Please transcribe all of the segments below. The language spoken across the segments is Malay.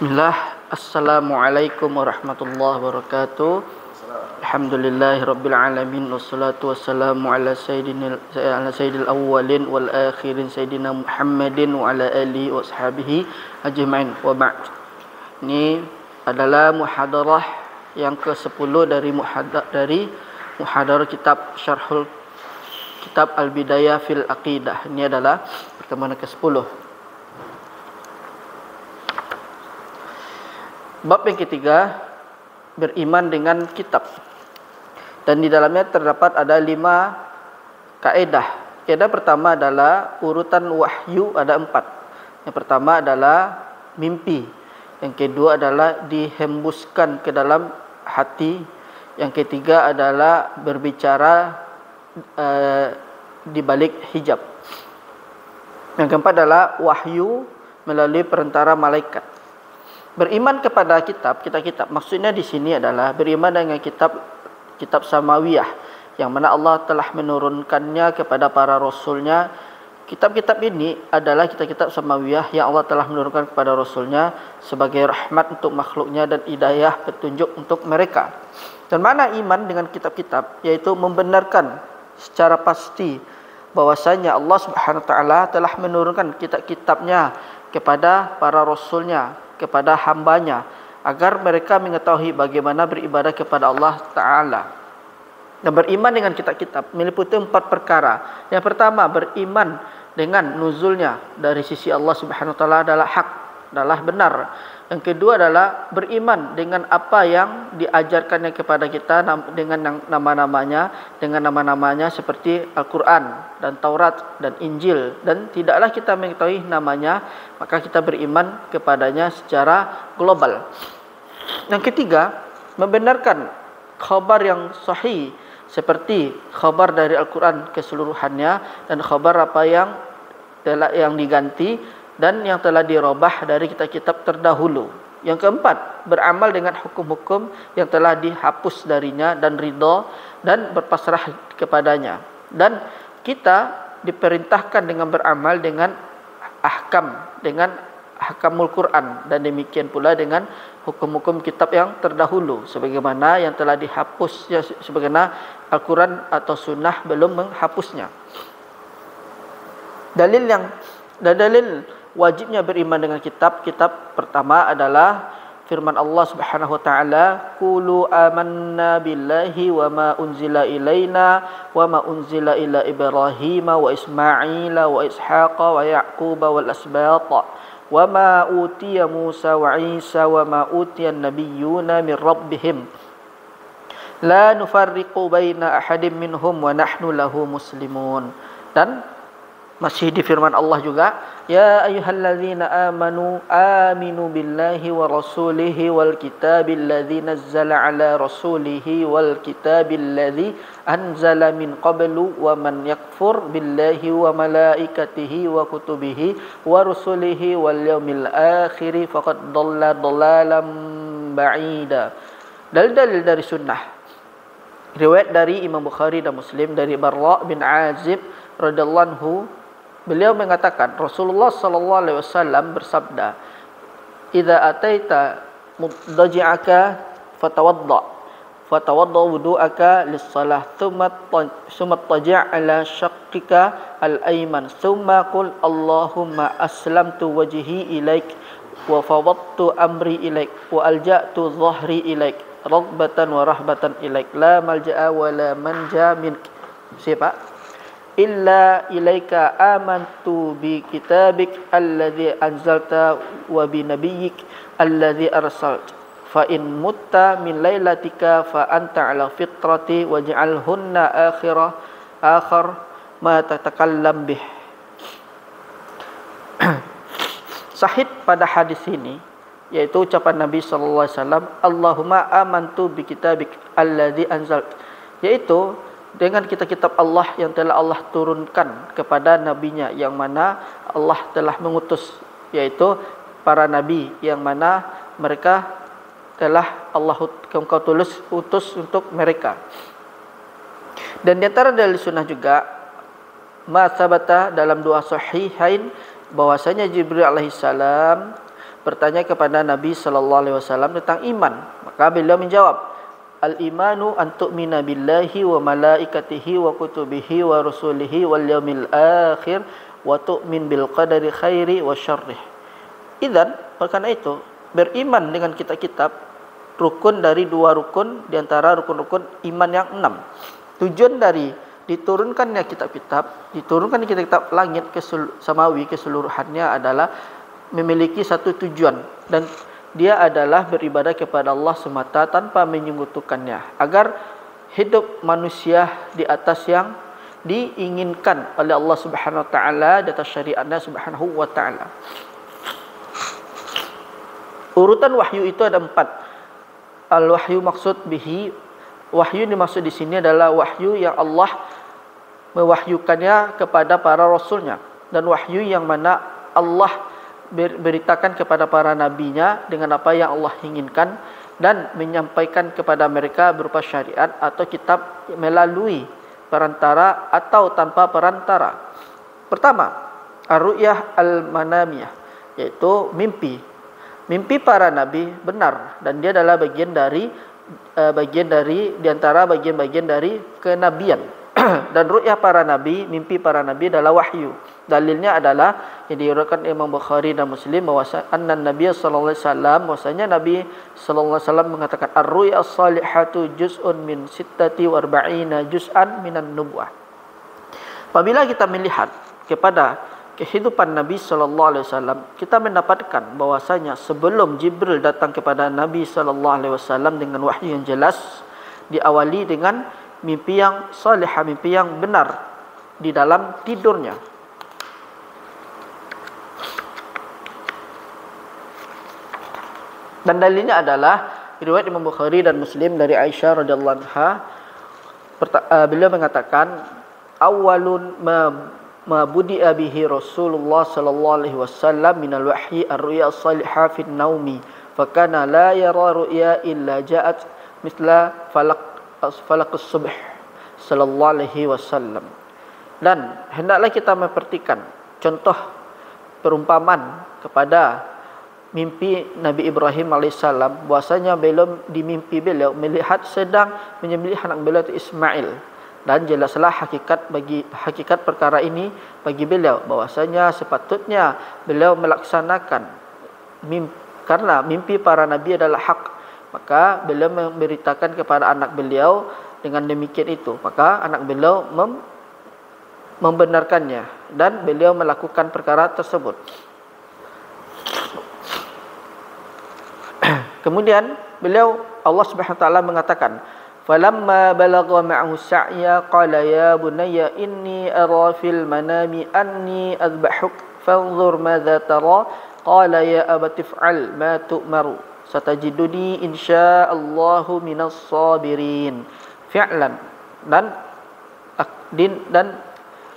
Bismillah. Assalamualaikum warahmatullahi wabarakatuh. Alhamdulillahirabbil alamin wassalatu wassalamu ala sayyidil awwalin wal akhirin sayyidina Muhammadin wa ala alihi wa ashabihi ajmain. Wa ba'd. Ini adalah muhadarah yang ke-10 dari muhadarah kitab Syarhul Kitab Al-Bidayah fil Aqidah. Ini adalah pertemuan ke-10. Bab yang ketiga, beriman dengan kitab. Dan di dalamnya terdapat ada 5 kaedah. Kaedah pertama adalah urutan wahyu ada 4. Yang pertama adalah mimpi. Yang kedua adalah dihembuskan ke dalam hati. Yang ketiga adalah berbicara di balik hijab. Yang keempat adalah wahyu melalui perantara malaikat. Beriman kepada kitab, kitab. Maksudnya di sini adalah beriman dengan kitab samawiyah yang mana Allah telah menurunkannya kepada para rasulnya. Kitab-kitab ini adalah kitab-kitab samawiyah yang Allah telah menurunkan kepada rasulnya sebagai rahmat untuk makhluknya dan hidayah petunjuk untuk mereka. Dan mana iman dengan kitab-kitab, yaitu membenarkan secara pasti bahwasanya Allah Subhanahu wa taala telah menurunkan kitab-kitabnya kepada para rasulnya, kepada hambanya, agar mereka mengetahui bagaimana beribadah kepada Allah Ta'ala. Dan beriman dengan kitab-kitab meliputi 4 perkara. Yang pertama, beriman dengan nuzulnya dari sisi Allah Subhanahu Wa Ta'ala adalah hak, adalah benar. Yang kedua adalah beriman dengan apa yang diajarkannya kepada kita dengan nama-namanya seperti Al-Quran dan Taurat dan Injil, dan tidaklah kita mengetahui namanya, maka kita beriman kepadanya secara global. Yang ketiga, membenarkan khabar yang sahih seperti khabar dari Al-Quran keseluruhannya dan khabar apa yang diganti dan yang telah dirubah dari kitab-kitab terdahulu. Yang keempat, beramal dengan hukum-hukum yang telah dihapus darinya dan ridha dan berpasrah kepadanya. Dan kita diperintahkan dengan beramal dengan ahkamul Quran, dan demikian pula dengan hukum-hukum kitab yang terdahulu sebagaimana yang telah dihapus, sebagaimana Al-Quran atau sunnah belum menghapusnya. Dalil wajibnya beriman dengan kitab pertama adalah firman Allah Subhanahu wa taala, qulu amanna billahi wa ma unzila ilaina wa ma unzila ila Ibrahim wa Ismaila wa Ishaqa wa Yaquba wal asbata wa ma utiya Musa wa Isa wa ma utiya an-nabiyyuna min rabbihim la nufarriqu baina ahadin minhum wa nahnu lahu muslimun. Dan masih di firman Allah juga, ya ayyuhalladzina aminu billahi wa rasulihi wal kitabil ladzi nazzala ala rasulihi wal kitabil ladzi anzala min qablu wa man yakfur billahi wa malaikatihi wa kutubihi wa rusulihi wal yaumil akhir faqad dhalla dhalalan ba'ida. Dalil dari sunnah. Riwayat dari Imam Bukhari dan Muslim dari Barra bin Azib radhiyallahu anhu, beliau mengatakan Rasulullah sallallahu alaihi wasallam bersabda, "Idza ataita mudji'aka fatawadda wudu'aka lis-shalah thumma taji' ala shaqqika al-ayman thumma qul Allahumma aslamtu wajhi ilaik wa fawwadtu amri ilaik wa alja'tu dhahri ilaik raghbatan wa rahbatan ilaik la malja'a wa la manja mink." Siapa? Illa ilaika amantu bi kitabik alladhi anzalta wa bi nabiyyik alladhi arsalt fa in mutta min lailatika fa anta ala fitrati waj'alhunna akhir ma tatakallam bih. Sahih pada hadis ini yaitu ucapan Nabi sallallahu alaihi wasallam, Allahumma amantu bi kitabik alladhi anzalt, yaitu dengan kitab-kitab Allah yang telah Allah turunkan kepada nabinya yang mana Allah telah mengutus, yaitu para nabi yang mana mereka telah Allah utus untuk mereka. Dan di antara dalil sunnah juga ma sabata dalam dua sahihain bahwasanya Jibril alaihissalam bertanya kepada Nabi sallallahu alaihi wasallam tentang iman. Maka beliau menjawab, al-imanu an tu'mina billahi wa malaikatihi wa kutubihi wa rusulihi wal yaumil akhir wa tu'min bil qadari khairi wa syarrih. Idzan, karena itu beriman dengan kitab-kitab rukun dari 2 rukun di antara rukun-rukun iman yang 6. Tujuan dari diturunkannya kitab-kitab, diturunkan kitab-kitab langit samawi keseluruhannya adalah memiliki satu tujuan, dan dia adalah beribadah kepada Allah semata tanpa menyekutukannya, agar hidup manusia di atas yang diinginkan oleh Allah Subhanahu wa taala, di atas syariatnya Subhanahu wa taala. Urutan wahyu itu ada 4. Al-wahyu maksud bihi, wahyu dimaksud di sini adalah wahyu yang Allah mewahyukannya kepada para rasulnya, dan wahyu yang mana Allah beritakan kepada para nabinya dengan apa yang Allah inginkan dan menyampaikan kepada mereka berupa syariat atau kitab melalui perantara atau tanpa perantara. Pertama, ar-ru'yah al-manamiyah, yaitu mimpi. Mimpi para nabi benar, dan dia adalah bagian dari di antara bagian-bagian dari kenabian. Dan ru'yah para nabi, mimpi para nabi adalah wahyu. Dalilnya adalah yang diriwayatkan Imam Bukhari dan Muslim bahwasanya Nabi sallallahu alaihi wasallam, bahwasanya Nabi sallallahu alaihi wasallam mengatakan ar-ru'ya as-salihatu juz'un min 46 juz'an minan nubuwah. Apabila kita melihat kepada kehidupan Nabi sallallahu alaihi wasallam, kita mendapatkan bahwasanya sebelum Jibril datang kepada Nabi sallallahu alaihi wasallam dengan wahyu yang jelas, diawali dengan mimpi yang salihah, mimpi yang benar di dalam tidurnya. Dan dalilnya adalah riwayat Imam Bukhari dan Muslim dari Aisyah radhiyallahu anha. Beliau mengatakan, awalun ma budi'a bihi Rasulullah sallallahu alaihi wasallam min al-wahyi ar-ru'ya as-salihah fi an-naumi fa kana la yara ru'ya illa ja'at mithla falaq as-subh sallallahu alaihi wasallam. Dan hendaklah kita memperhatikan contoh perumpamaan kepada mimpi Nabi Ibrahim alaihissalam, bahwasanya beliau di mimpi beliau melihat sedang menyembelih anak beliau itu Ismail. Dan jelaslah hakikat perkara ini bagi beliau, bahwasanya sepatutnya beliau melaksanakan karena mimpi para nabi adalah hak, maka beliau memberitakan kepada anak beliau dengan demikian itu, maka anak beliau membenarkannya dan beliau melakukan perkara tersebut. Kemudian Allah Subhanahu wa taala mengatakan, falamma balagha ma'ahu sa'ya qala ya bunayya inni ara fil manami anni adbahuk fanzur madza tara qala ya abati if'al ma tu'maru satajiduni insyaallahu minas sabirin fi'lan. Dan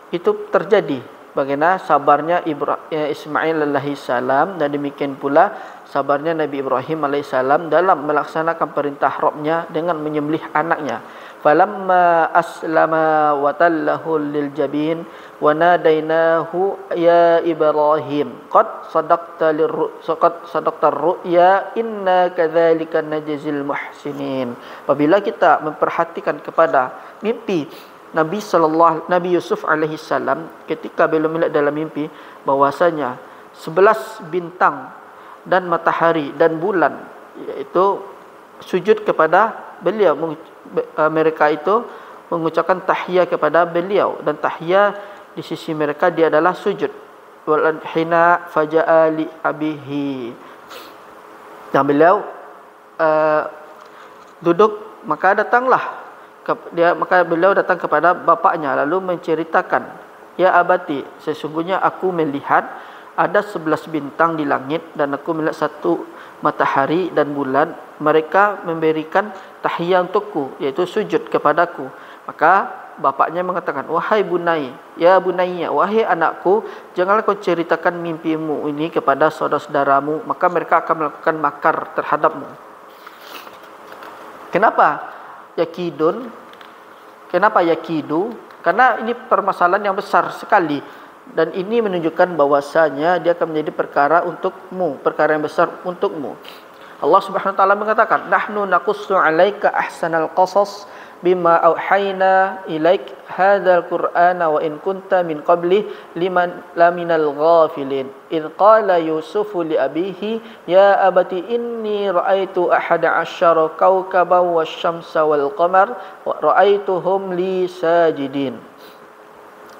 itu terjadi bagaimana sabarnya Ismail alaihi salam, dan demikian pula sabarnya Nabi Ibrahim alaihi salam dalam melaksanakan perintah Rabbnya dengan menyembelih anaknya. Falamma aslama wa tallahu lil jabin wa nadainahu ya Ibrahim qad sadaqta ar-ru'ya inna kadzalika najzil muhsinin. Apabila kita memperhatikan kepada mimpi Nabi Yusuf alaihi salam, ketika beliau melihat dalam mimpi bahwasanya 11 bintang dan matahari dan bulan yaitu sujud kepada beliau, mereka itu mengucapkan tahiyat kepada beliau, dan tahiyat di sisi mereka dia adalah sujud. Wal hina faja'a li abihi, dan beliau duduk, maka beliau datang kepada bapaknya lalu menceritakan, ya abati, sesungguhnya aku melihat ada 11 bintang di langit dan aku melihat 1 matahari dan bulan, mereka memberikan tahiyat untukku, yaitu sujud kepadaku. Maka bapaknya mengatakan, wahai bunai, ya bunayya, wahai anakku, janganlah kau ceritakan mimpimu ini kepada saudara-saudaramu, maka mereka akan melakukan makar terhadapmu. Kenapa yakidu? Karena ini permasalahan yang besar sekali Dan ini menunjukkan bahwasanya dia akan menjadi perkara untukmu, perkara yang besar untukmu. Allah Subhanahu wa taala mengatakan, "Nahnu naqussu 'alaika ahsanal qasas bima auhayna ilaik hadzal qur'ana wa in kunta min qabli liman laminal ghafilin id qala yusufu li abihi ya abati inni ra'aitu ahada asyara kawkaban wasyamsa wal qamar wa ra'aituhum li sajidin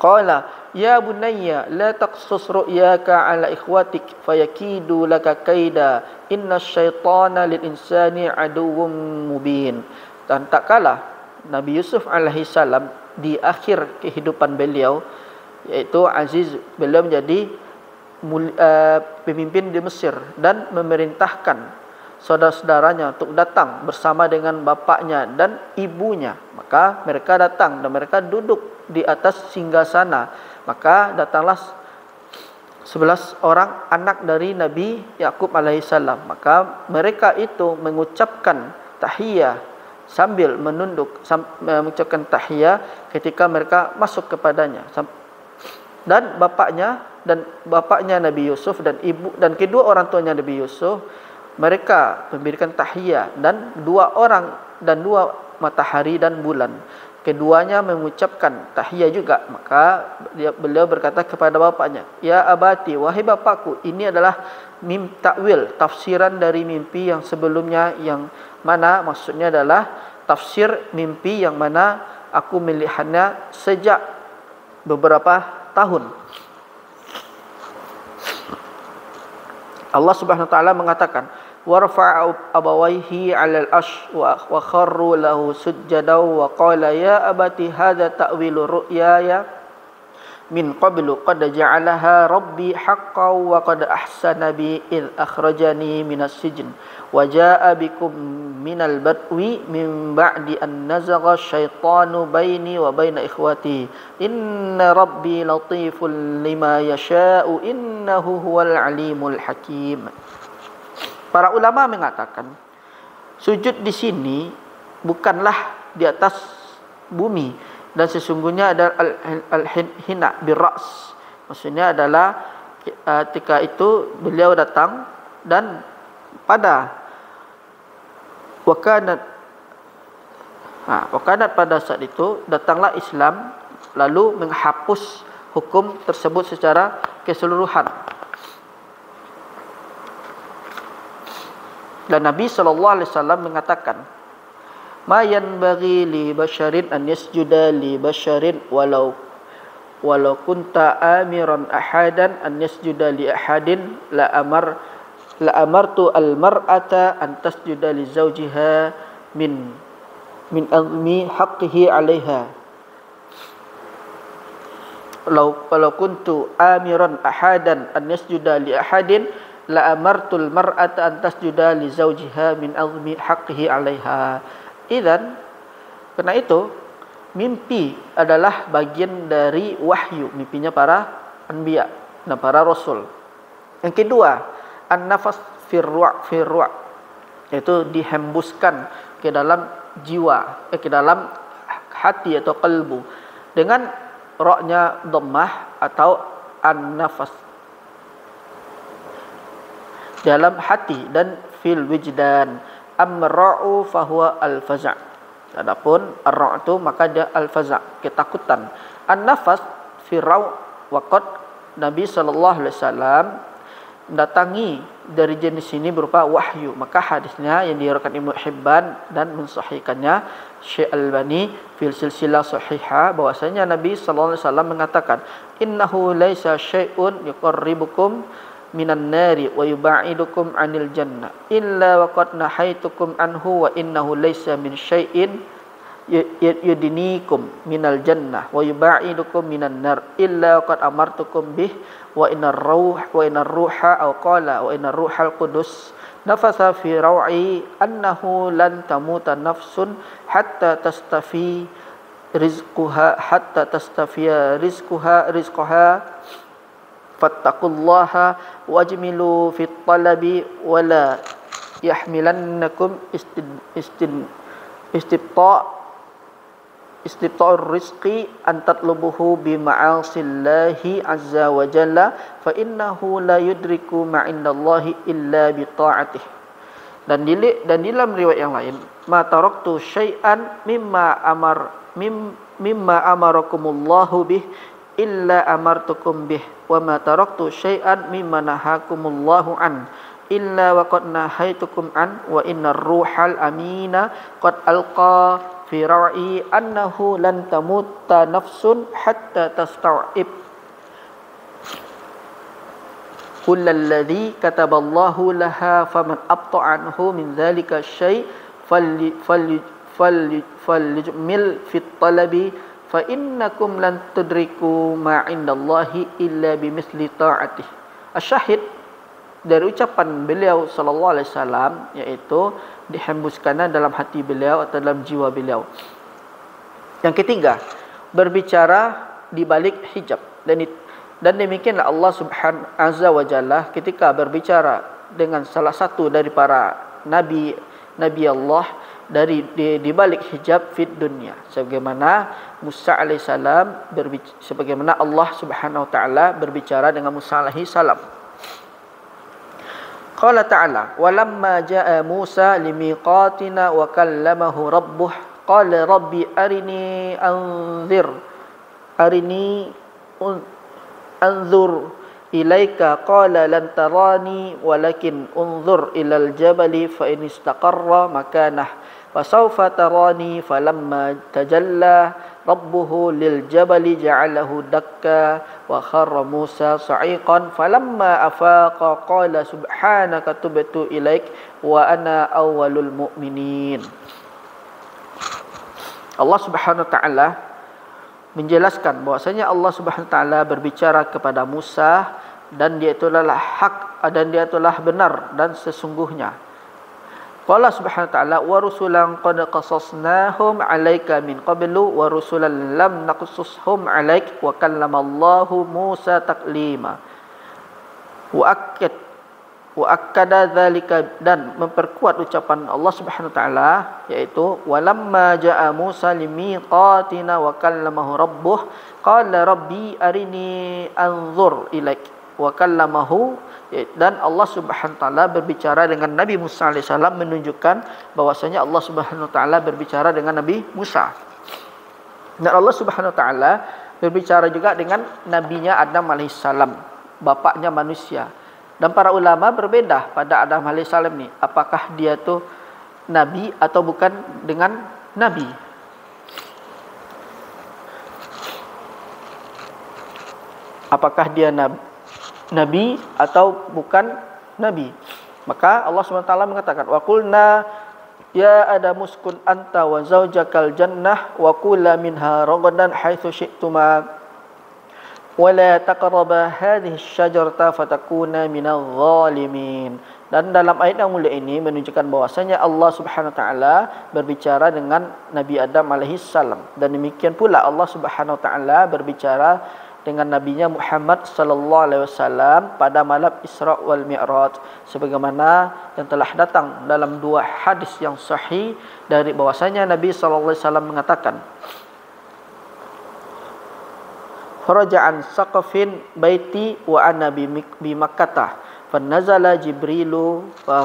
qala ya bunayya la taqsus ru'yaka ala ikhwatik fayakidu laka kaida innasyaitana lil insani aduwwum mubin." Dan tak kalah Nabi Yusuf alaihi salam di akhir kehidupan beliau, yaitu aziz, beliau menjadi pemimpin di Mesir dan memerintahkan saudara-saudaranya untuk datang bersama dengan bapaknya dan ibunya. Maka mereka datang dan mereka duduk di atas singgasana. Maka datanglah 11 orang anak dari Nabi Yakub alaihi salam. Maka mereka itu mengucapkan tahiyah sambil menunduk, mengucapkan tahiyah ketika mereka masuk kepadanya. Dan bapaknya Nabi Yusuf dan ibu dan kedua orang tuanya Nabi Yusuf, mereka memberikan tahiyah, dan dua matahari dan bulan, keduanya mengucapkan tahiyah juga. Maka beliau berkata kepada bapaknya, "Ya abati, wahai bapakku, ini adalah takwil, tafsiran dari mimpi yang sebelumnya, yang mana maksudnya adalah tafsir mimpi yang mana aku melihatnya sejak beberapa tahun." Allah Subhanahu wa taala mengatakan, "Warfa'a abawayhi 'alal ash wa kharru lahu sujjadan wa qala ya abati hadza ta'wilu ru'yaya min qablu qad ja'alaha rabbi haqqan wa qad ahsana bi id akhrajani minas sijn wa jaa'a bikum minal badwi min ba'di an nazagha syaitanu baini wa baina ikhwati inna rabbi latiful lima yasha'u innahu huwal alimul hakim." Para ulama mengatakan sujud di sini bukanlah di atas bumi, dan sesungguhnya ada al-hina bir-ra's. Maksudnya adalah ketika itu beliau datang dan pada wakanat pada saat itu datanglah Islam lalu menghapus hukum tersebut secara keseluruhan. Dan Nabi SAW mengatakan, "Ma yanbaghi li basharin an yasjuda li basharin walau kunta amiran ahadan an yasjuda li ahadin la amartu al mar'ata an tasjuda li zawjiha min azmi haqqihi 'alaiha." Walau kuntu amiran ahadan an yasjuda li ahadin la amartul mar'ata an tasjuda li zawjiha min azmi haqqihi 'alaiha. Idzan, karena itu mimpi adalah bagian dari wahyu, mimpinya para anbiya dan para rasul. Yang kedua, an-nafas firru', yaitu dihembuskan ke dalam jiwa, ke dalam hati atau qalbu, dengan ra'-nya dhammah atau an-nafas, dalam hati, dan fil wijdan. Amra'u fahuwa al-faza'. Adapun ar-ra'tu maka dia al-faza', ketakutan. An-nafas firau waqad Nabi sallallahu alaihi wasallam datangi dari jenis ini berupa wahyu. Maka hadisnya yang diriwayatkan Ibnu Hibban dan mensahihkannya Syekh Albani fil silsilah sahihah, bahwasanya Nabi sallallahu alaihi wasallam mengatakan, "Innahu laisa syai'un yuqarribukum minan nari wa yubaidukum 'anil jannah illa waqad nahaitukum anhu wa innahu laysa min syai'in yudinikum minal jannah wa yubaidukum minan nar illa waqad amartukum bih wa innar ruha aw qala wa innar ruhal qudus nafasa fi raw'i annahu lan tamuta nafsun hatta tastafi rizquha fattaqullaha wajmilu fit talabi wala yahmilannakum istibta istibta'ur rizqi an tatlubuhu bi ma'asillahi azza wa jalla fa innahu la yudriku ma indallahi illa bi ta'atih. Dan dalam riwayat yang lain, ma taraktu syai'an mimma amarakumullahu bih illa amartukum bih wa ma taraktu syai'an mimma nahakumullahu an illa wa qad nahaitukum an wa innar ruhal amina qad alqa fi ra'i annahu lan tamutta nafsun hatta tasta'ib kullalladhi kataballahu laha faman abta'a anhu min dhalika syai' falyujmil fit talabi fa innakum lan tudriku ma indallahi illa bimithli ta'atih. Asyahid dari ucapan beliau sallallahu alaihi wasallam, yaitu dihembuskan dalam hati beliau atau dalam jiwa beliau. Yang ketiga, berbicara di balik hijab. Dan demikianlah Allah Subhanahu azza wa jalla ketika berbicara dengan salah satu dari para nabi Allah di balik hijab fid dunya, sebagaimana Musa alaihissalam sebagaimana Allah Subhanahu wa taala berbicara dengan Musa alaihissalam. Qala ta'ala walamma jaa Musa limiqatina wa kallamahu rabbuh qala rabbi arini anzur ilaika qala lan tarani walakin unzur ilal jabali fa in istaqarra makanah fasawfa tarani falamma tajalla rabbuhu lil jabali ja'alahu dakka wa kharra Musa sa'iqan falamma afaqa qala subhanaka tubtu ilaik wa ana awwalul mu'minin. Allah Subhanahu wa taala menjelaskan bahwasanya Allah Subhanahu wa taala berbicara kepada Musa dan dia itulah hak dan dia itulah benar dan sesungguhnya. Allah Subhanahu wa taala wa rusulan qad qasasnahum 'alaika min qablu wa rusulan lam naqsushum 'alaik wa kallamallahu Musa taklima. Wa akkada dzalika, dan memperkuat ucapan Allah Subhanahu wa taala yaitu walamma jaa Musa limiqatina wa kallamahu rabbuh qala rabbi arini anzur ilaik wa kallamahu, dan Allah Subhanahu wa taala berbicara dengan Nabi Musa alaihissalam menunjukkan bahwasanya Allah Subhanahu wa taala berbicara dengan Nabi Musa. Dan Allah Subhanahu wa taala berbicara juga dengan nabinya Adam alaihissalam, bapaknya manusia. Dan para ulama berbeda pada Adam alaihissalam ni, apakah dia tu nabi atau bukan dengan nabi. Apakah dia nabi atau bukan nabi? Maka Allah SWT mengatakan wa qulna ya Adam uskun anta wa zawjakal jannah wa kula minha ragadan haitsu syi'tuma wala taqraba hadhihi asy-syajarata fatakuna minadh dhalimin. Dan dalam ayat yang mulia ini menunjukkan bahwasanya Allah Subhanahu wa taala berbicara dengan Nabi Adam alaihi salam, dan demikian pula Allah Subhanahu wa taala berbicara dengan nabinya Muhammad sallallahu alaihi wasallam pada malam Isra wal Mi'raj, sebagaimana yang telah datang dalam dua hadis yang sahih dari bahwasanya Nabi sallallahu alaihi wasallam mengatakan faraja'an saqafin baiti wa ana bi Makkah fanazala Jibrilu fa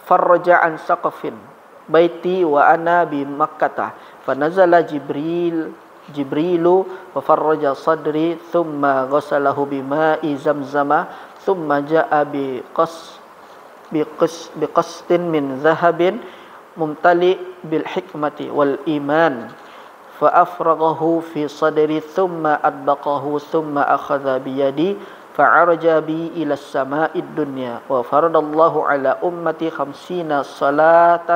faraja'an saqafin baiti wa ana bi Makkah fanazala Jibrilu wa farraja sadri thumma ghasalahu bima'i zamzama thumma ja'a biqastin min zahabin mumtali bil hikmati wal iman فأفرغه في صدري ثم أطبقه ثم أخذ بيدي فعرج بي إلى السماء الدنيا وفرض الله على أمتي 50 صلاة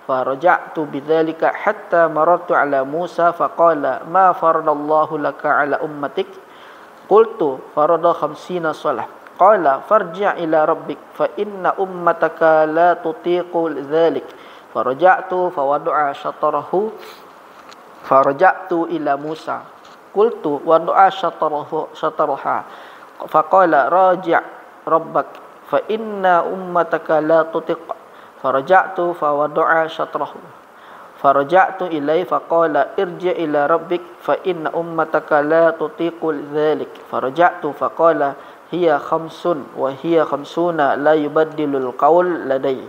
فرجعت بذلك حتى مررت على موسى فقال ما فرض الله لك على أمتك قلت فرض 50 صلاة قال فارجع إلى ربك فإن أمتك لا تطيق ذلك فرجعت فوضع faraja'tu ila Musa qultu wa du'a syataraha faqala raji' rabbak fa inna ummataka la tutiq faraja'tu fa wada'a syatrahu فرجعت إليه فقال ارجع إلى ربك فإن أمتك لا تطيق ذلك فرجعت فقال هي 5 وهي 50 لا يبدل القول لدي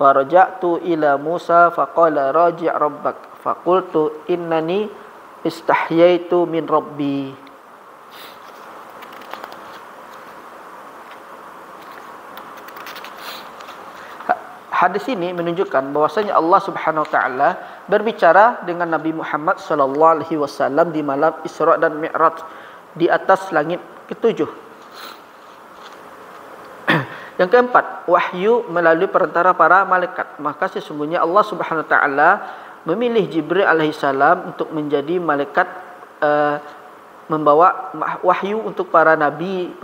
فرجعت إلى موسى فقال راجع ربك فقلت إنني استحييت من ربي. Hadis ini menunjukkan bahwasanya Allah Subhanahu wa taala berbicara dengan Nabi Muhammad sallallahu alaihi wasallam di malam Isra dan Mi'raj di atas langit ketujuh. Yang keempat, wahyu melalui perantara para malaikat. Maka sesungguhnya Allah Subhanahu wa taala memilih Jibril alaihi salam untuk menjadi malaikat membawa wahyu untuk para nabi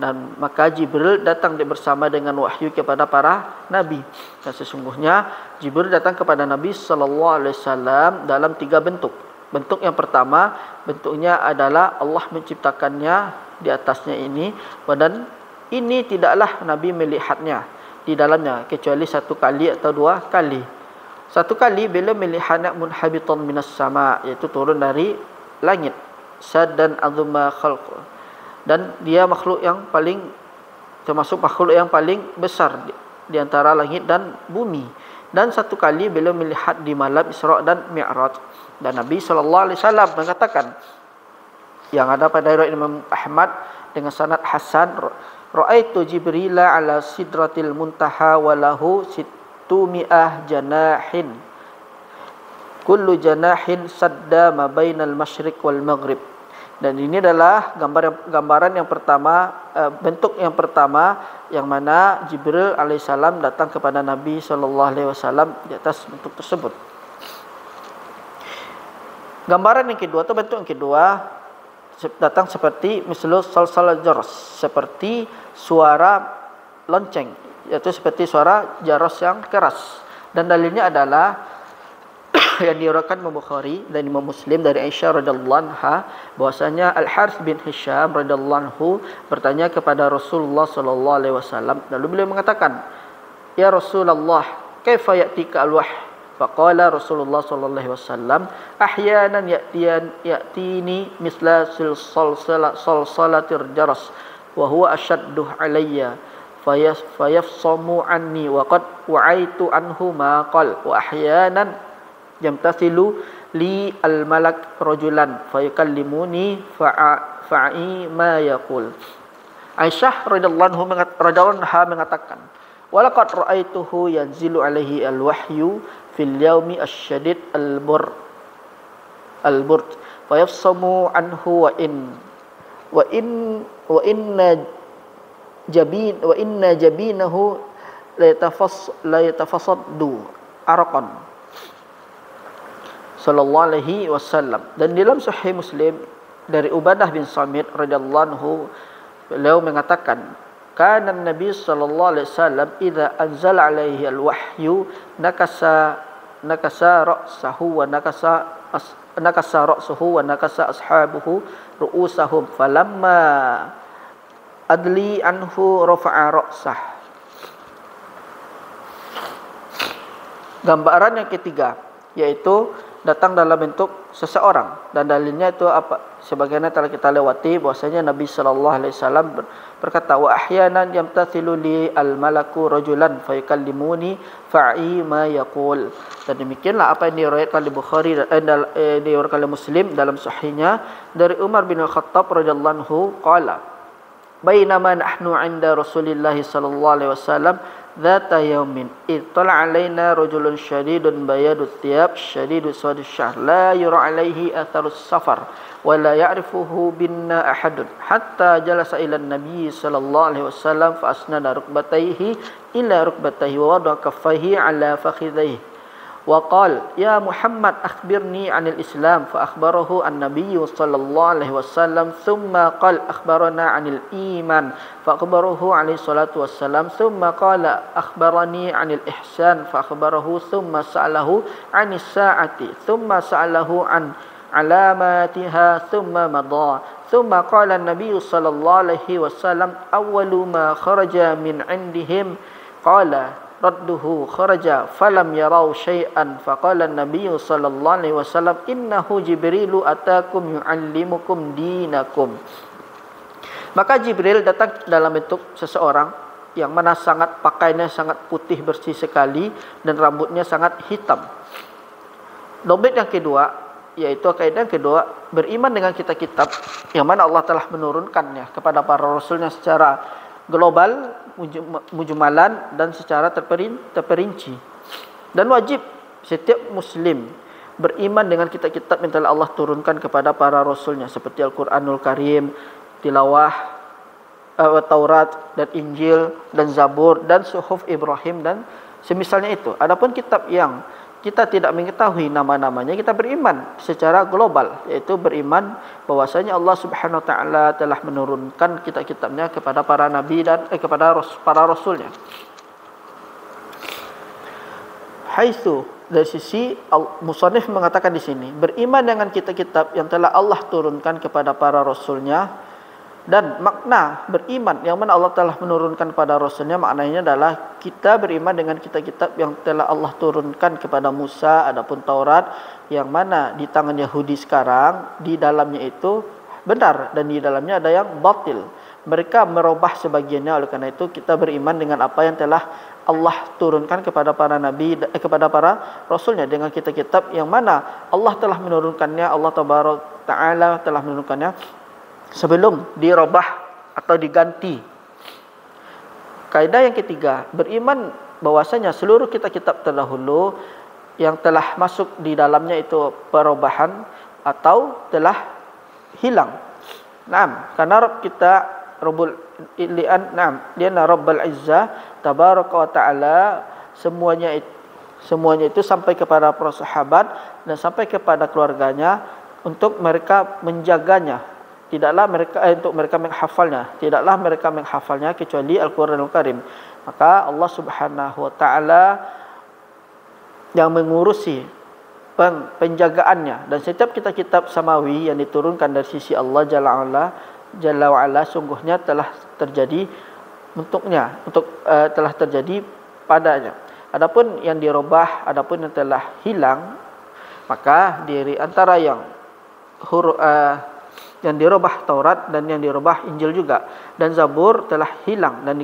dan maka Jibril datang bersama dengan wahyu kepada para nabi. Dan sesungguhnya Jibril datang kepada Nabi sallallahu alaihi wasallam dalam 3 bentuk. Bentuk yang pertama, bentuknya adalah Allah menciptakannya di atasnya ini, dan ini tidaklah Nabi melihatnya di dalamnya kecuali 1 kali atau 2 kali. 1 kali bila melihatnya munhabitan minas sama, yaitu turun dari langit. Saddan azuma khalq, dan dia makhluk yang paling termasuk makhluk yang paling besar di antara langit dan bumi. Dan 1 kali beliau melihat di malam Isra dan Mi'raj, dan Nabi sallallahu alaihi wasallam mengatakan yang ada pada riwayat Imam Ahmad dengan sanad hasan, ra'aitu Jibrila ala sidratil muntaha wa lahu 600 janahin kullu janahin sadda ma bainal masyriq wal maghrib. Dan ini adalah gambaran yang pertama, bentuk yang pertama yang mana Jibril alaihissalam datang kepada Nabi sallallahu alaihi wasallam di atas bentuk tersebut. Gambaran yang kedua atau bentuk yang kedua datang seperti mislu salsal jaros, seperti suara lonceng, yaitu seperti suara jaros yang keras. Dan dalilnya adalah yang diriwayatkan Imam Bukhari dan Imam Muslim dari Aisyah radhiyallahu anha bahwasanya Al-Harits bin Hisham radhiyallahu anhu bertanya kepada Rasulullah sallallahu alaihi wasallam, lalu beliau mengatakan, "Ya Rasulullah, kaifa ya'tika al-wahy?" Faqala Rasulullah sallallahu alaihi wasallam, "Ahyanan ya'tini misla salsalatir jaras wa huwa ashaddu alayya fayafsamu anni wa qad wa'aitu anhu ma qala wa ahyanan yamtasilu li al-malak rajulan fayukallimuni fa'i ma yaqul." Aisyah radhiyallahu anha mengatakan, "Walaqad ra'aituhu yanzilu alaihi al-wahyu fil yaumi asyadid al-burd fayafsamu anhu wa inna jabinahu la yatafassaddu araqan." Sallallahu alaihi wasallam. Dan dalam Sahih Muslim dari Ubadah bin Samit radhiyallahu anhu, beliau mengatakan, kana Nabi sallallahu alaihi wasallam idza anzala alaihi al-wahyu nakasa ra'sahu wa nakasa ashabuhu ru'usahum falamma adli anhu rafa'a ra'sah. Gambaran yang ketiga yaitu datang dalam bentuk seseorang, dan dalilnya itu apa sebagaimana telah kita lewati bahwasanya Nabi sallallahu alaihi wasallam berkata, wa ahyanan yamtathilu li al-malaku rajulan fayukallimuni fa'i ma yaqul. Dan demikianlah apa yang diriwayatkan oleh Bukhari dan diriwayatkan oleh Muslim dalam sahihnya dari Umar bin Al-Khattab radhiyallahu anhu qala, bainama nahnu 'inda Rasulillah sallallahu alaihi wasallam dzata yaumin id tala alaina rajulun syadidun bayadut thiyab syadidus swadus syahr la yura alaihi atharus safar wa la ya'rifuhu binna ahadun hatta jalasa ila nabi sallallahu alaihi wasallam fa asnada rukbatayhi ila rukbatayhi wa wada kaffayhi ala fakhidhayhi wa qala ya Muhammad akhbirni 'anil Islam fa akhbarahu an-nabiy sallallahu alaihi wasallam thumma qala akhbarana 'anil iman fa akhbarahu alaihi salatu wassalam thumma qala akhbarani 'anil ihsan fa akhbarahu thumma sa'alahu 'anis sa'ati thumma sa'alahu 'an alamatiha thumma madha thumma qala an-nabiy sallallahu alaihi wasallam awwalu ma kharaja min 'indihim qala radduhu kharaja falam yarau syai'an faqala an-nabiy sallallahu alaihi wasallam innahu jibrilu atakum yuallimukum dinakum. Maka Jibril datang dalam bentuk seseorang yang mana pakaiannya sangat putih bersih sekali dan rambutnya sangat hitam. Dompet yang kedua, yaitu kaidah yang kedua, beriman dengan kitab-kitab yang mana Allah telah menurunkannya kepada para rasulnya secara global, mujmalan dan secara terperinci. Dan wajib setiap muslim beriman dengan kitab-kitab yang telah Allah turunkan kepada para rasulnya seperti Al-Quranul Karim, tilawah, Taurat dan Injil dan Zabur dan Suhuf Ibrahim dan semisalnya itu. Adapun kitab yang kita tidak mengetahui nama-namanya, kita beriman secara global, yaitu beriman bahwasanya Allah Subhanahu wa taala telah menurunkan kitab-kitabnya kepada para nabi dan kepada para rasulnya. Haitsu, dari sisi musannif mengatakan di sini, beriman dengan kitab-kitab yang telah Allah turunkan kepada para rasulnya. Dan makna beriman yang mana Allah telah menurunkan pada Rasulnya, maknanya adalah kita beriman dengan kitab-kitab yang telah Allah turunkan kepada Musa. Adapun Taurat yang mana di tangan Yahudi sekarang, di dalamnya itu benar dan di dalamnya ada yang batil. Mereka merubah sebagiannya. Oleh karena itu kita beriman dengan apa yang telah Allah turunkan kepada para nabi, kepada para rasulnya, dengan kitab-kitab yang mana Allah telah menurunkannya, Allah Ta'ala telah menurunkannya sebelum dirubah atau diganti. Kaidah yang ketiga, beriman bahwasanya seluruh kitab-kitab terdahulu yang telah masuk di dalamnya itu perubahan atau telah hilang. Naam, karena Rabb kita Rabbul Ilian, naam, dia Rabbul Izzah tabaraka wa taala, semuanya itu sampai kepada para sahabat dan sampai kepada keluarganya untuk mereka menjaganya. Tidaklah mereka untuk mereka menghafalnya kecuali Al-Quranul Karim. Maka Allah Subhanahu wa taala yang mengurusi penjagaannya, dan setiap kitab-kitab samawi yang diturunkan dari sisi Allah Jalla wa Ala sungguhnya telah terjadi telah terjadi padanya. Adapun yang dirubah, adapun yang telah hilang, maka dari antara yang dirubah Taurat dan yang dirubah Injil juga, dan Zabur telah hilang dan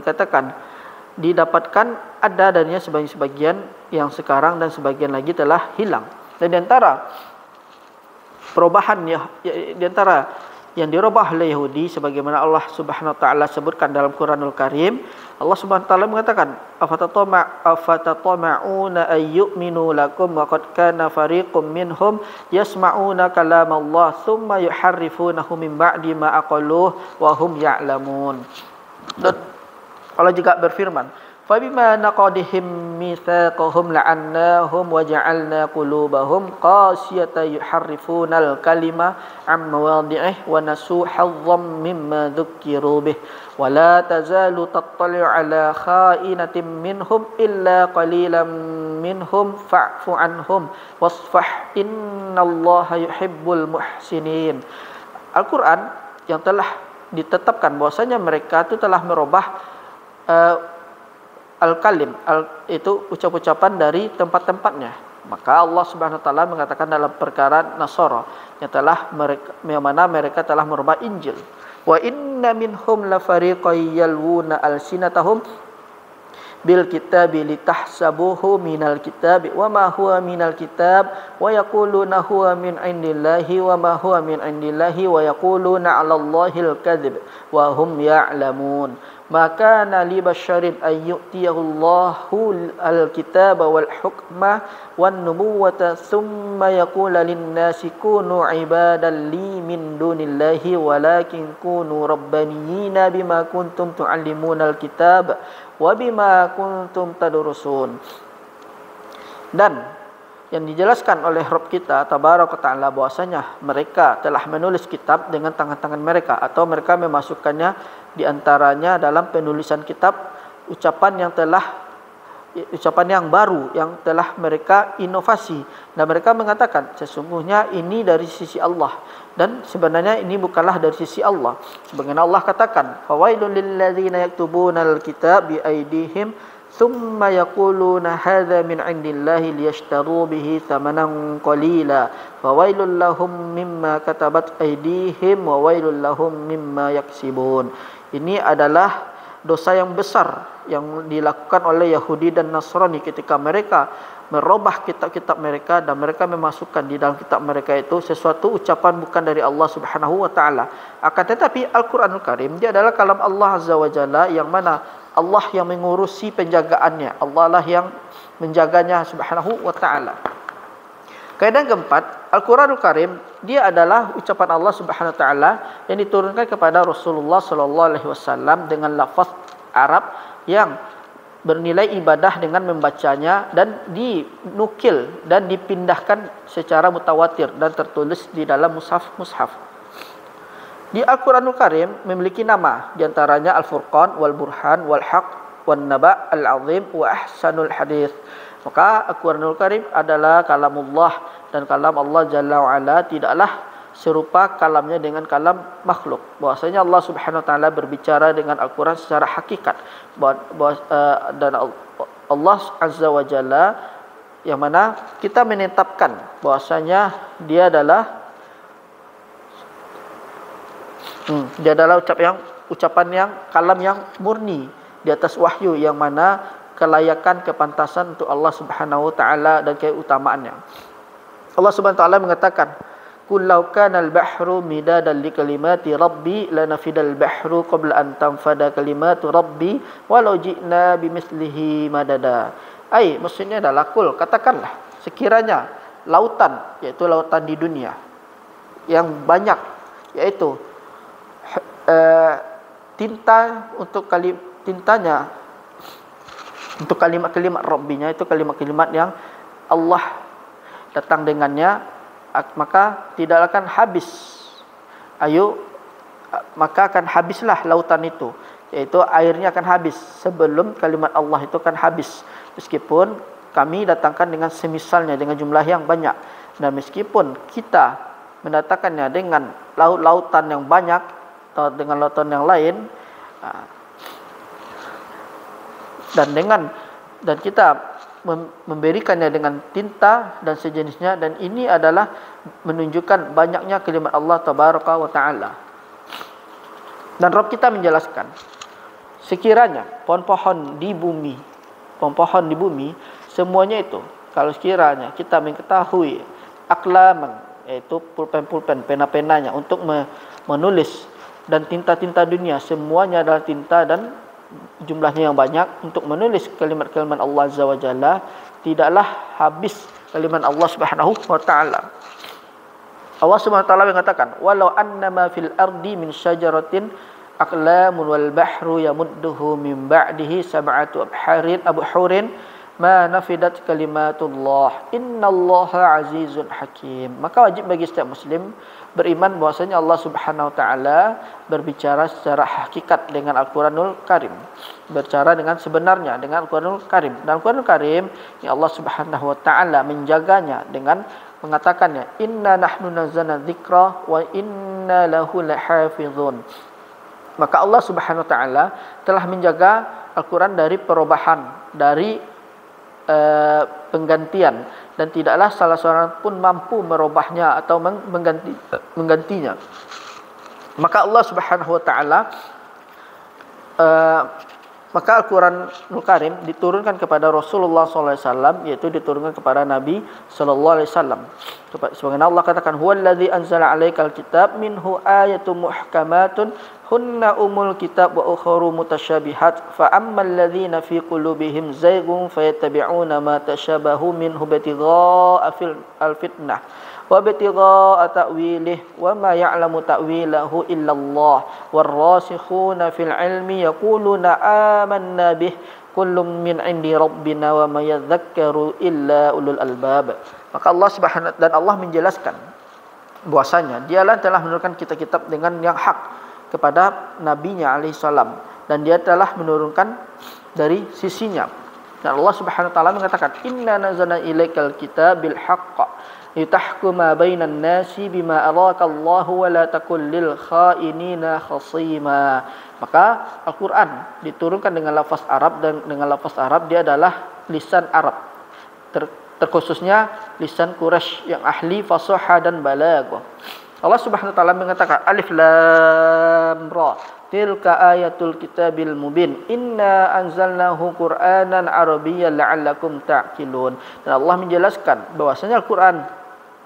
didapatkan ada darinya sebagian yang sekarang dan sebagian lagi telah hilang. Dan di antara perubahan di antara yang dirubah oleh Yahudi, sebagaimana Allah Subhanahu wa taala sebutkan dalam Quranul Karim, Allah Subhanahu wa taala mengatakan, afatatma'una ay yu'minu lakum wa qad kana fariqum minhum yasma'una kalamallah thumma yuharrifunahu min ba'di ma aqaluhu wa hum ya'lamun. Dan Allah juga berfirman, fabima naqadihim mitsaqahum la'annahum wa ja'alna qulubahum qasiyatan yuharrifunal kalima am mawadhi'ih wa nasu hazzam mimma dzukkiru bih wa la tazalu tattali'u ala kha'inatin minhum illa qalilan minhum fa'fu anhum wasfah innallaha yuhibbul muhsinin. Al-Quran yang telah ditetapkan bahwasanya mereka itu telah merubah al-kalim, itu ucap-ucapan dari tempat-tempatnya. Maka Allah Subhanahu wa taala mengatakan dalam perkara Nasara yang mana mereka telah merubah Injil. Wa inna minhum la fariqan yalwuna alsinatahum bil kitabi litahsabuhu minal kitabi wa ma huwa minal kitab wa yaquluna huwa min indillahi wa ma huwa min indillahi wa yaquluna 'alallahil kadzib wa hum ya'lamun. Maka li basyarin ay yu'tiyahu Allahu al-kitaba wal hukma wan nubuwata thumma yaqula lin-nasi kunu ibadan li min dunillahi walakin kunu rabbaniyina bima kuntum tu'allimuna al-kitab wa bima kuntum tadrusun. Dan yang dijelaskan oleh Rabb kita tabaraka taala bahwasanya mereka telah menulis kitab dengan tangan-tangan mereka, atau mereka memasukkannya di antaranya dalam penulisan kitab ucapan yang baru yang telah mereka inovasi, dan mereka mengatakan sesungguhnya ini dari sisi Allah dan sebenarnya ini bukanlah dari sisi Allah. Sebagaimana Allah katakan, fawailul lil ladzina yaktubuna al-kitab bi aydihim thumma yaquluna hadza min 'indillahi liyashtaru bihi thamanan qalila fawailul lahum mimma katabat aydihim wa wailul lahum mimma yaksibun. Ini adalah dosa yang besar yang dilakukan oleh Yahudi dan Nasrani ketika mereka merubah kitab-kitab mereka dan mereka memasukkan di dalam kitab mereka itu sesuatu ucapan bukan dari Allah Subhanahu wa taala. Akan tetapi Al-Qur'anul Karim dia adalah kalam Allah Azza wa Jalla, yang mana Allah yang mengurusi penjagaannya. Allah lah yang menjaganya Subhanahu wa taala. Kaidah keempat, Al-Qur'anul Karim dia adalah ucapan Allah Subhanahu wa taala yang diturunkan kepada Rasulullah sallallahu alaihi wasallam dengan lafaz Arab yang bernilai ibadah dengan membacanya, dan dinukil dan dipindahkan secara mutawatir dan tertulis di dalam mushaf. Di Al-Qur'anul Karim memiliki nama, di antaranya Al-Furqan, Wal Burhan, Wal Haq, Wan Naba, Al-Azim, wa Ahsanul Hadith. Maka Al-Qur'anul Karim adalah kalamullah, dan kalam Allah Jalla wa Ala tidaklah serupa kalamnya dengan kalam makhluk. Bahwasanya Allah Subhanahu wa taala berbicara dengan Al-Qur'an secara hakikat. Dan Allah Azza wa Jalla yang mana kita menetapkan bahwasanya dia adalah ucapan yang kalam yang murni di atas wahyu, yang mana kelayakan kepantasan untuk Allah Subhanahu wa taala dan keutamaannya. Allah Subhanahu wa taala mengatakan, "Qul law kana al-bahru midadan li kalimati rabbi lanafidal bahru qabla an tanfada kalimatu rabbi walau ji'na bimithlihi madada." Maksudnya adalah kul, katakanlah, sekiranya lautan, yaitu lautan di dunia yang banyak, yaitu tinta untuk tintanya untuk kalimat-kalimat Rabbinya, itu kalimat-kalimat yang Allah datang dengannya, maka tidak akan habis. Maka akan habislah lautan itu, yaitu airnya akan habis sebelum kalimat Allah itu akan habis. Meskipun kami datangkan dengan semisalnya dengan jumlah yang banyak, dan meskipun kita mendatangkannya dengan laut-lautan yang banyak atau dengan lautan yang lain, dan kita memberikannya dengan tinta dan sejenisnya, dan ini adalah menunjukkan banyaknya kalimat Allah Tabaraka wa Ta'ala. Dan Rabb kita menjelaskan, sekiranya pohon-pohon di bumi semuanya itu, kalau sekiranya kita mengetahui aklaman, yaitu pulpen-pulpen, pena-penanya untuk menulis, dan tinta-tinta dunia semuanya adalah tinta dan jumlahnya yang banyak untuk menulis kalimat-kalimat Allah Azza wa Jalla, tidaklah habis kalimat Allah Subhanahu wa taala. Allah Subhanahu wa taala mengatakan, "Walau annama fil ardi min syajaratin aqlamun wal bahru yamudduhu min ba'dihi sab'atu abhurin ma nafidat kalimatullah innallaha azizun hakim." Maka wajib bagi setiap muslim beriman bahwasanya Allah Subhanahu wa taala berbicara secara hakikat dengan Al-Qur'anul Karim, berbicara dengan sebenarnya dengan Al-Qur'anul Karim. Dan Al-Qur'anul Karim yang Allah Subhanahu wa taala menjaganya dengan mengatakannya, "Inna nahnu nazzalna dzikra wa inna lahu lahafizun." Maka Allah Subhanahu wa taala telah menjaga Al-Qur'an dari perubahan, dari penggantian, dan tidaklah salah seorang pun mampu merubahnya atau menggantinya. Maka Allah Subhanahu wa taala maka Al-Qur'anul Karim diturunkan kepada Rasulullah sallallahu alaihi wasallam, yaitu diturunkan kepada Nabi sallallahu alaihi wasallam. Sebagaimana Allah katakan, "Huwallazi anzala 'alaikal kitab minhu ayatun muhkamatun hunna umul kitab wa ukharu mutasyabihat fa ammal ladzina fi qulubihim zaygun fayattabi'una ma tashabahu minhu ibtigha'a al-fitnah wa ibtigha'a ta'wilih wa ma ya'lamu ta'wilahu illallah warrasikhuna fil ilmi yaquluna amanna bih kullum min 'indi rabbina wa ma yadhakkaru illa ulul albab." Maka Allah Subhanahu dan Allah menjelaskan bahwasanya dialah telah menurunkan kitab-kitab dengan yang hak kepada nabinya alaihi salam, dan dia telah menurunkan dari sisinya. Dan Allah Subhanahu wa taala mengatakan, "Inna nazzalna ilaikal kitaba bil haqq." litahkuma bainan nasi bima araakallahu wa la takul lil khainina khasima. Maka Al-Qur'an diturunkan dengan lafaz Arab, dan dengan lafaz Arab dia adalah lisan Arab. Terkhususnya lisan Quraisy yang ahli fasaha dan balaghah. Allah Subhanahu wa taala mengatakan alif lam ra tilka ayatul kitabil mubin inna anzalnahu qur'anan arabiyyan la'allakum ta'qilun. Dan Allah menjelaskan bahwasanya Al-Qur'an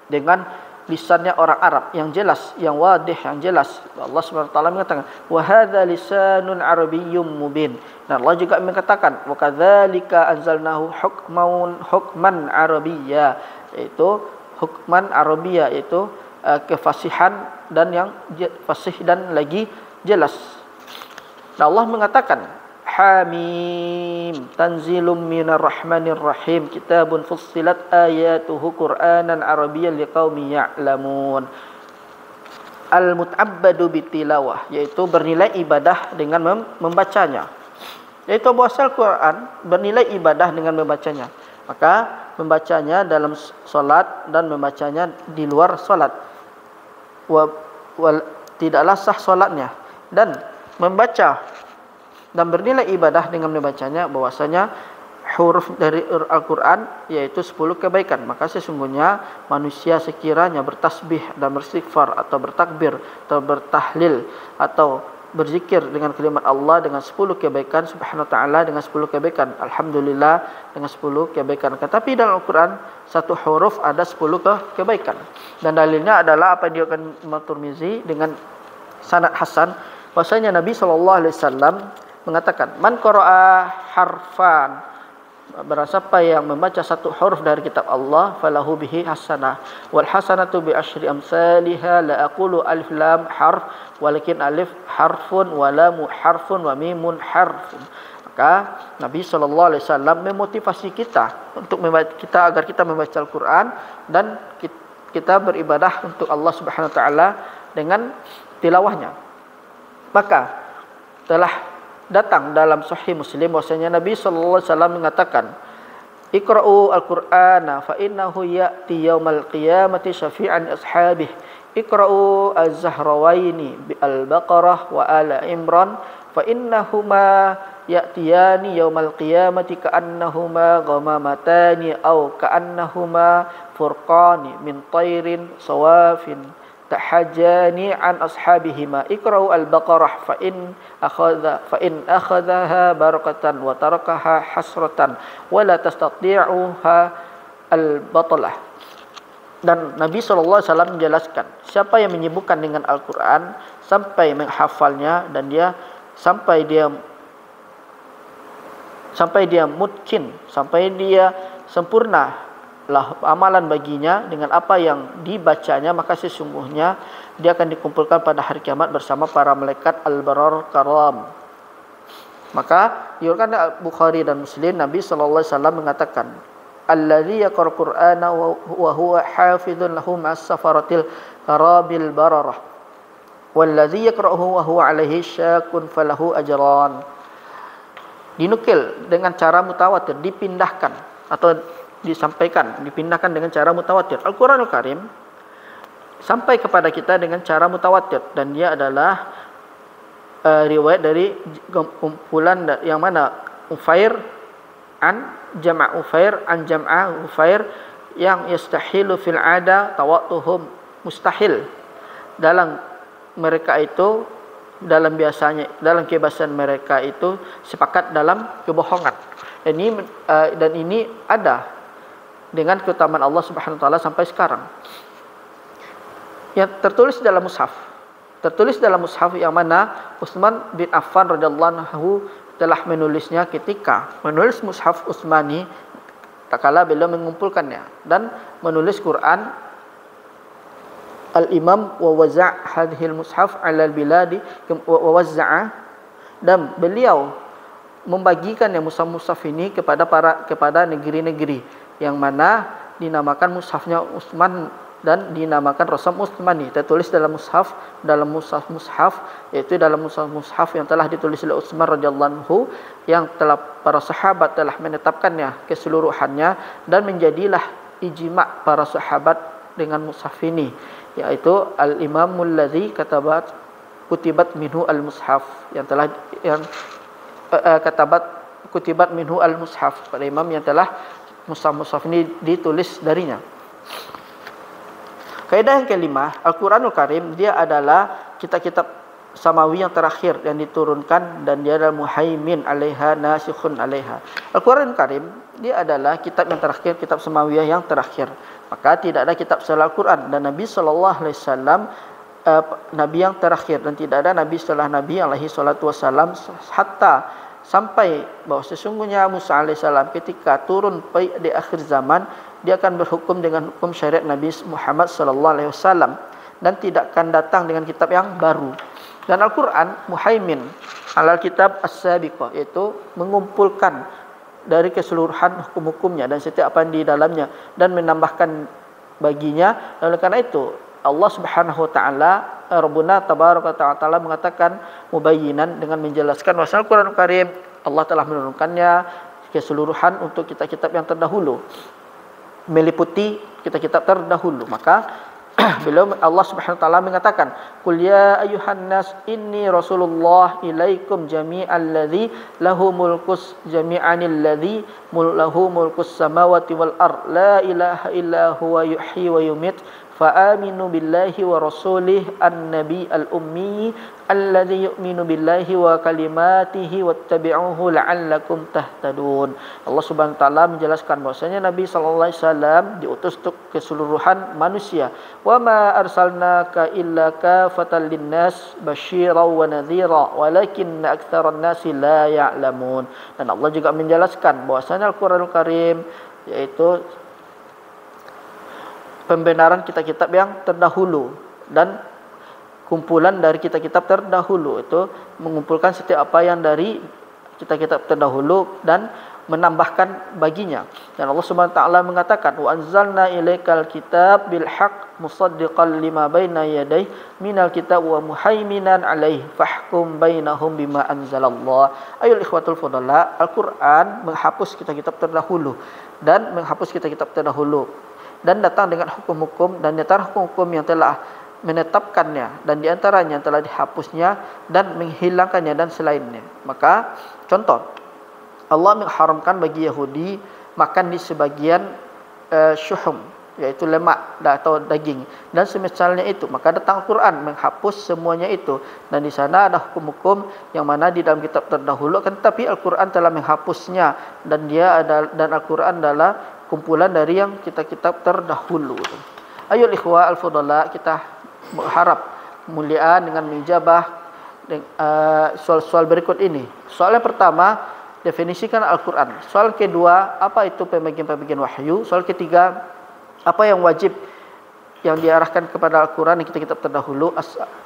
dengan lisannya orang Arab yang jelas, yang wadih, yang jelas. Allah Subhanahu wa taala mengatakan wa hadza lisanun arabiyyum mubin. Dan Allah juga mengatakan wa kadzalika anzalnahu hukman arabiyya, yaitu hukman arabiyya, yaitu kefasihan dan yang fasih dan lagi jelas. Dan Allah mengatakan Hamim tanzilum minar rahmanir rahim kitabun fussilat ayatuhu qur'anan arabiyyan liqaumin ya'lamun. Al-muta'abbadu bitilawah, yaitu bernilai ibadah dengan membacanya. Yaitu bahasa Al-Quran bernilai ibadah dengan membacanya. Maka membacanya dalam solat dan membacanya di luar solat, tidaklah sah solatnya. Dan membaca dan bernilai ibadah dengan membacanya, bahwasanya huruf dari Al-Quran yaitu 10 kebaikan. Maka sesungguhnya manusia sekiranya bertasbih dan beristighfar atau bertakbir atau bertahlil atau berzikir dengan kalimat Allah dengan 10 kebaikan, subhanahu wa ta'ala dengan 10 kebaikan, alhamdulillah dengan 10 kebaikan. Tetapi dalam Al-Quran satu huruf ada 10 kebaikan. Dan dalilnya adalah apa yang diriwayatkan Imam Tirmizi dengan sanad hasan, bahwasanya Nabi SAW mengatakan man qara'a harfan, barang siapa yang membaca satu huruf dari kitab Allah, falahu bihi hasanah wal hasanatu bi asyri amsalihha, la aqulu alif lam harf walakin alif harfun wa lam harfun wa mimun harfun. Maka Nabi SAW memotivasi kita untuk agar kita membaca Al-Quran dan kita beribadah untuk Allah Subhanahu wa taala dengan tilawahnya. Maka telah datang dalam Sahih Muslim bahwasanya Nabi SAW mengatakan, Iqra'u al-Qur'ana fa innahu ya'ti yaumal qiyamati syafi'an ashabih. Iqra'u az-Zahrawaini bi al-Baqarah wa ala Imran fa innahuma ya'tiyani yaumal qiyamati ka'annahuma ghamamatani aw ka'annahuma furqani min tayrin sawafin tahajjani an ashabihima. Iqra'u al-Baqarah fa in akhadhaha barakatan wa tarakaha hasratan wa la tastati'uha al-batalah. Dan Nabi SAW menjelaskan, siapa yang menyibukkan dengan Al-Quran sampai menghafalnya dan sampai dia mutkin, sampai dia sempurna lah amalan baginya dengan apa yang dibacanya, maka sesungguhnya dia akan dikumpulkan pada hari kiamat bersama para malaikat al-barar karam. Maka diriwayatkan Bukhari dan Muslim, Nabi SAW mengatakan, alladzi yaqra'ul qur'ana wa huwa hafizun lahu ma'as safaratil karabil bararah walladzi yaqra'uhu wa huwa 'alaihi syakun falahu ajran. Dinukil dengan cara mutawatir, dipindahkan atau dipindahkan dengan cara mutawatir. Al-Quranul Karim sampai kepada kita dengan cara mutawatir, dan dia adalah riwayat dari kumpulan yang mana Ufair an Jam'a Ufair an Jam'a Ufair yang yastahilu fil ada tawatuhum, mustahil dalam mereka itu, dalam kebiasaan mereka itu sepakat dalam kebohongan. Dan ini ada dengan keutamaan Allah Subhanahu wa taala sampai sekarang. Yang tertulis dalam mushaf yang mana Utsman bin Affan radhiyallahu anhu telah menulisnya ketika menulis mushaf Utsmani, tak kala beliau mengumpulkannya dan menulis Quran al-imam wa waza' hadhil mushaf 'ala al-biladi wa wazza'a, dan beliau membagikan yang mushaf ini kepada negeri-negeri yang mana dinamakan mushafnya Utsman dan dinamakan Rasam Utsmani, tertulis dalam mushaf yaitu dalam mushaf yang telah ditulis oleh Utsman radhiyallahu anhu, yang telah para sahabat telah menetapkannya keseluruhannya, dan menjadilah ijma' para sahabat dengan mushaf ini, yaitu al-imamul ladzi kutibat minhu al-mushaf, kutibat minhu al-mushaf, pada imam yang telah mushaf ini ditulis darinya. Kaidah yang kelima, Al-Quranul Karim dia adalah kitab-kitab samawi yang terakhir yang diturunkan, dan dia adalah muhaimin alaiha nasikhun alaiha. Al-Quranul Karim dia adalah kitab yang terakhir, kitab samawiyah yang terakhir. Maka tidak ada kitab setelah Al-Quran, dan Nabi SAW Nabi yang terakhir, dan tidak ada Nabi setelah Nabi alaihi salatu wassalam, hatta sampai bahawa sesungguhnya Musa alaihissalam ketika turun di akhir zaman, dia akan berhukum dengan hukum syariat Nabi Muhammad sallallahu alaihi wasallam, dan tidak akan datang dengan kitab yang baru. Dan Al-Quran muhaimin alal kitab as-sabiqah, yaitu mengumpulkan dari keseluruhan hukum-hukumnya dan setiap apa yang di dalamnya, dan menambahkan baginya. Dan oleh karena itu Allah Subhanahu wa taala, Rabbuna tabaraka ta'ala mengatakan mubayyinan, dengan menjelaskan bahwa Al-Quran Karim Allah telah menurunkannya keseluruhan untuk kitab-kitab yang terdahulu, meliputi kitab-kitab terdahulu. Maka beliau Allah Subhanahu wa taala mengatakan, "Qul ya ayyuhan nas inni rasulullah ilaikum jami'al ladzi lahu mulkus jami'anil ladzi lahu mulkus samawati wal ard la ilaha illa huwa yuhyi wa yumit fa'aminu billahi wa rasulih an-nabi al-ummi alladhi yu'minu billahi wa kalimatihi wattabi'uhu la'allakum tahtadun." Allah Subhanahu wa taala menjelaskan bahwasanya Nabi sallallahu alaihi wasallam diutus untuk keseluruhan manusia. Wa ma arsalnaka illa kafatan linnas basyiran wa nadhira walakinna aktsaran nasi la ya'lamun. Dan Allah juga menjelaskan bahwasanya Al-Qur'anul Karim yaitu pembenaran kitab-kitab yang terdahulu, dan kumpulan dari kitab-kitab terdahulu itu mengumpulkan setiap apa yang dari kitab-kitab terdahulu dan menambahkan baginya. Dan Allah Subhanahu wa taala mengatakan, "Wa anzalna ilaikal kitab bil haqq musaddiqan lima baina yadayhi minal kitab wa muhaiminan alaihi fahkum bainahum bima anzalallah." Ayol ikhwatul fudala, Al-Qur'an menghapus kitab-kitab terdahulu dan menghapus kitab-kitab terdahulu, dan datang dengan hukum-hukum, dan antara hukum-hukum yang telah menetapkannya dan diantaranya yang telah dihapusnya dan menghilangkannya dan selainnya. Maka contoh, Allah mengharamkan bagi Yahudi makan di sebagian syuhum, yaitu lemak atau daging dan semisalnya itu. Maka datang Al-Quran menghapus semuanya itu, dan di sana ada hukum-hukum yang mana di dalam kitab terdahulu, kan tapi Al-Quran telah menghapusnya, dan Al-Quran adalah kumpulan dari yang kitab-kitab terdahulu. Ayol ikhwah al-fudala, kita berharap kemuliaan dengan menjawab soal-soal berikut ini. Soal yang pertama, definisikan Al-Quran. Soal kedua, apa itu pembagian-pembagian wahyu. Soal ketiga, apa yang wajib yang diarahkan kepada Al-Quran yang kitab-kitab terdahulu.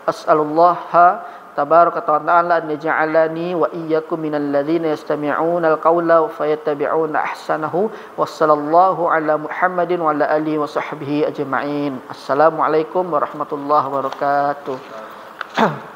As'alullah tabaraka ta'ala an yaj'alani wa iyyakum minal ladzina yastami'una al-qawla fayattabi'una ahsanahu. Wassallallahu ala Muhammadin wa ala alihi wa sahbihi ajma'in. Assalamualaikum warahmatullahi wabarakatuh.